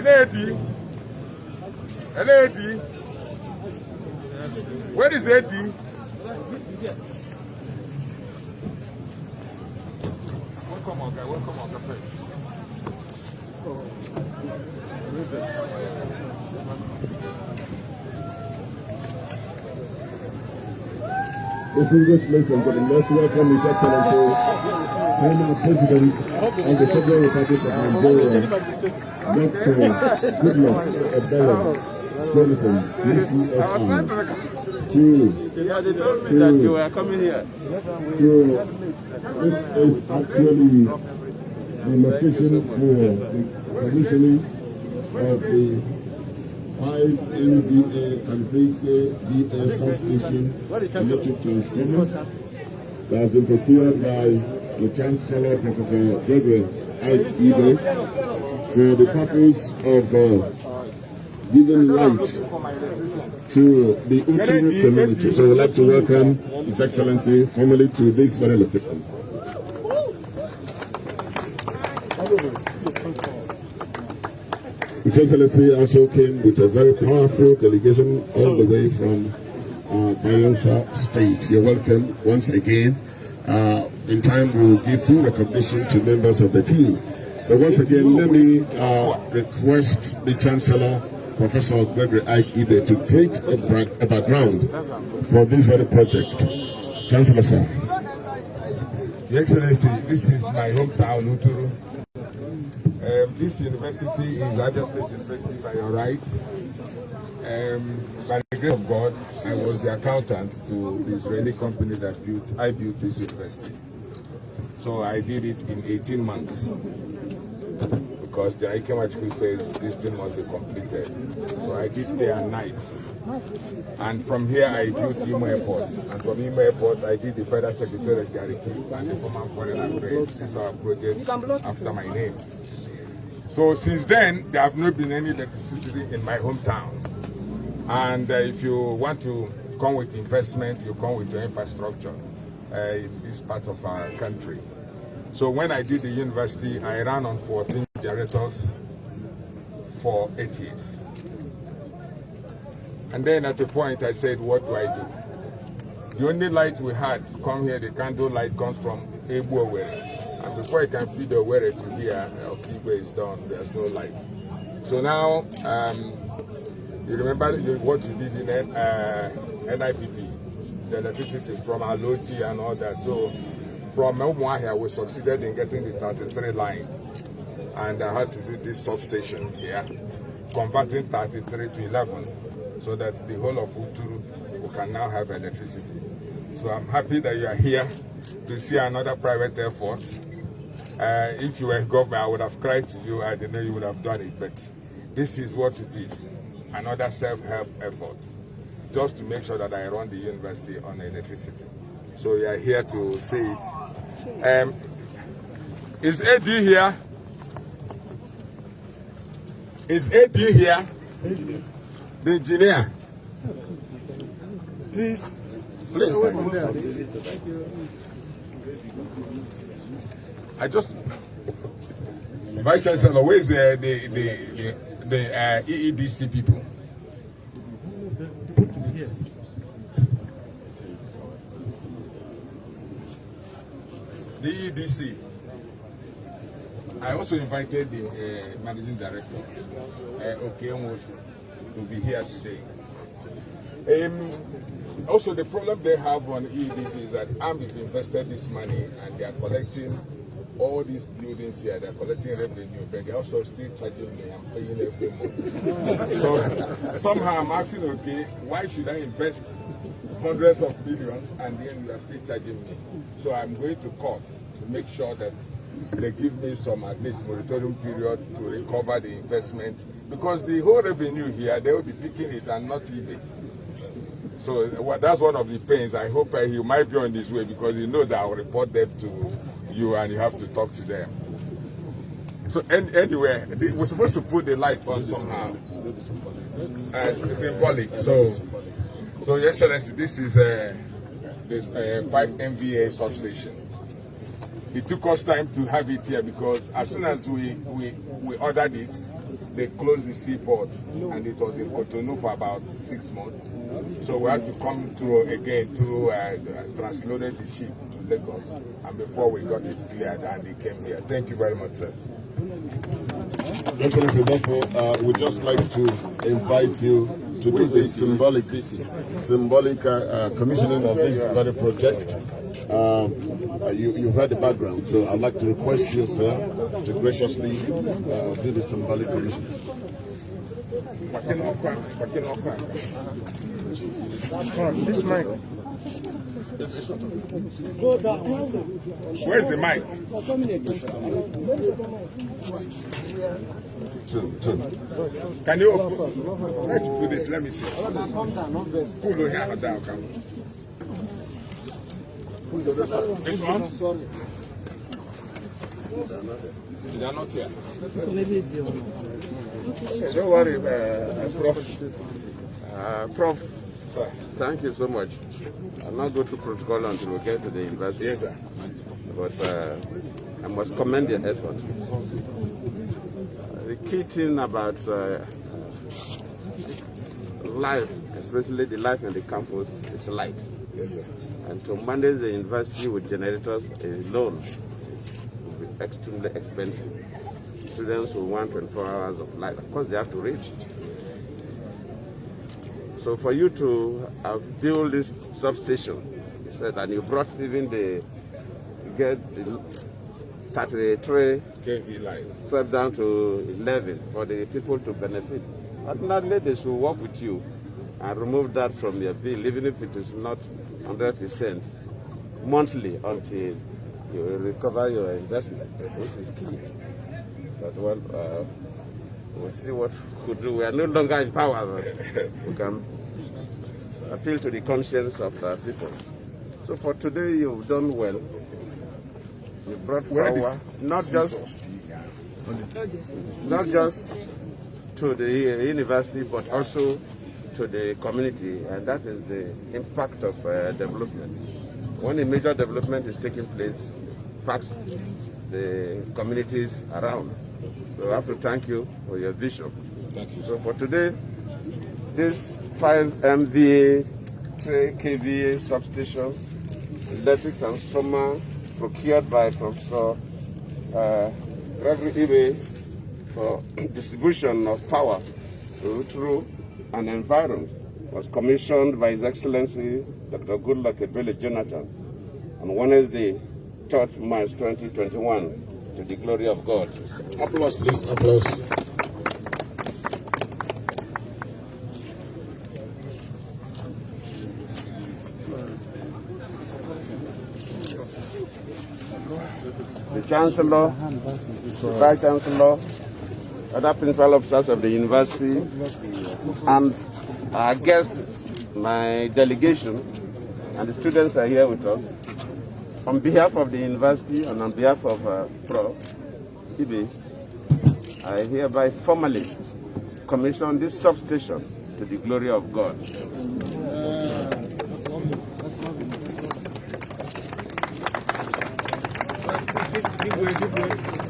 Lady. Where is Lady? Welcome on, guy. Welcome on, cafe. Distinguished ladies and gentlemen, let's welcome His Excellency, former President of the Federal Republic of Nigeria, Dr. Goodluck Jonathan, UCFI. They told me that you were coming here. This is actually the location for the commissioning of the 5 MVA and 3 kVA substation electric transformers that has been procured by the Chancellor, Professor Gregory University for the purpose of giving light to the Uturu community. So we'd like to welcome His Excellency formally to this very location. His Excellency also came with a very powerful delegation all the way from Abia State. You're welcome once again. In time, we will give full recognition to members of the team. But once again, let me request the Chancellor, Professor Gregory Ibe, to create a background for this very project. Chancellor, sir. Your Excellency, this is my hometown, Uturu. This university is Abia State University by your right. By the grace of God, I was the accountant to the Israeli company that I built this university. So I did it in 18 months because the Ikemachku says this thing must be completed. So I did day and night. And from here I built Imo Airport. And from Imo Airport I did the Federal Secretary of Gariki and the former Foreign Affairs. This is our project after my name. So since then, there have not been any electricity in my hometown. And if you want to come with investment, you come with your infrastructure in this part of our country. So when I did the university, I ran on 14 generators for 8 years. And then at a point I said, what do I do? The only light we had come here, the candle light comes from Ebuowere. And before I can feed the Were to here, Okigwe is done, there's no light. So now, you remember what you did in NIPP, the electricity from Aloji and all that. So from Umuahia, we succeeded in getting the 33 line. And I had to do this substation here, converting 33 to 11, so that the whole of Uturu can now have electricity. So I'm happy that you are here to see another private effort. If you were government, I would have cried to you. I didn't know you would have done it, but this is what it is. Another self-help effort, just to make sure that I run the university on electricity. So you are here to see it. Is AD here? Is AD here? The engineer. Please. I just, Vice Chancellor, where is the EEDC people? The EEDC. I also invited the managing director, Okeomo, to be here today. Also, the problem they have on EEDC is that AMIF invested this money and they are collecting all these buildings here, they're collecting revenue, but they're also still charging me. I'm paying every month. So somehow I'm asking, okay, why should I invest hundreds of millions and then you are still charging me? So I'm going to court to make sure that they give me some at least moratorium period to recover the investment, because the whole revenue here, they will be picking it and not eBay. So that's one of the pains. I hope he might be on his way, because he knows that I'll report them to you and you have to talk to them. So anyway, we're supposed to put the light on somehow. Symbolic. So Your Excellency, this is this 5 MVA substation. It took us time to have it here because as soon as we ordered it, they closed the seaport and it was in Cotonou for about 6 months. So we had to come through again through transloaded the ship to Lagos, and before we got it cleared and it came here. Thank you very much, sir. Excellency, therefore, we'd just like to invite you to do the symbolic commissioning of this very project. You've heard the background, so I'd like to request you, sir, to graciously do the symbolic commission. This mic. Where's the mic? Two. Can you open? Let's do this. Let me see. Pull your hair down. This one? They are not here. Don't worry, Prof. Prof. Sir. Thank you so much. I'll not go through protocol until we get to the university. Yes, sir. But I must commend your effort. The key thing about life, especially the life in the campus, is light. Yes, sir. And to manage the university with generators alone will be extremely expensive. Students will want 24 hours of light. Of course, they have to read. So for you to have built this substation, you said, and you brought even the 33 KV line. step down to 11 for the people to benefit. Ordinarily, they should work with you and remove that from your bill, even if it is not 100% monthly until you recover your investment. This is key. But well, we'll see what we could do. We are no longer in power. We can appeal to the conscience of people. So for today, you've done well. You brought power, not just to the university, but also to the community, and that is the impact of development. When a major development is taking place, impacts the communities around. So I have to thank you for your vision. Thank you. So for today, this 5 MVA 3 kVA substation, electric transformer procured by Professor Gregory University for distribution of power to Uturu and environment, was commissioned by His Excellency Dr. Goodluck Jonathan on Wednesday, 3rd March 2021, to the glory of God. Applause, please. Applause. The Chancellor, the Vice Chancellor, other principal officers of the university, and our guests, my delegation, and the students are here with us. On behalf of the university and on behalf of Prof. Ibe, I hereby formally commission this substation to the glory of God. Give way.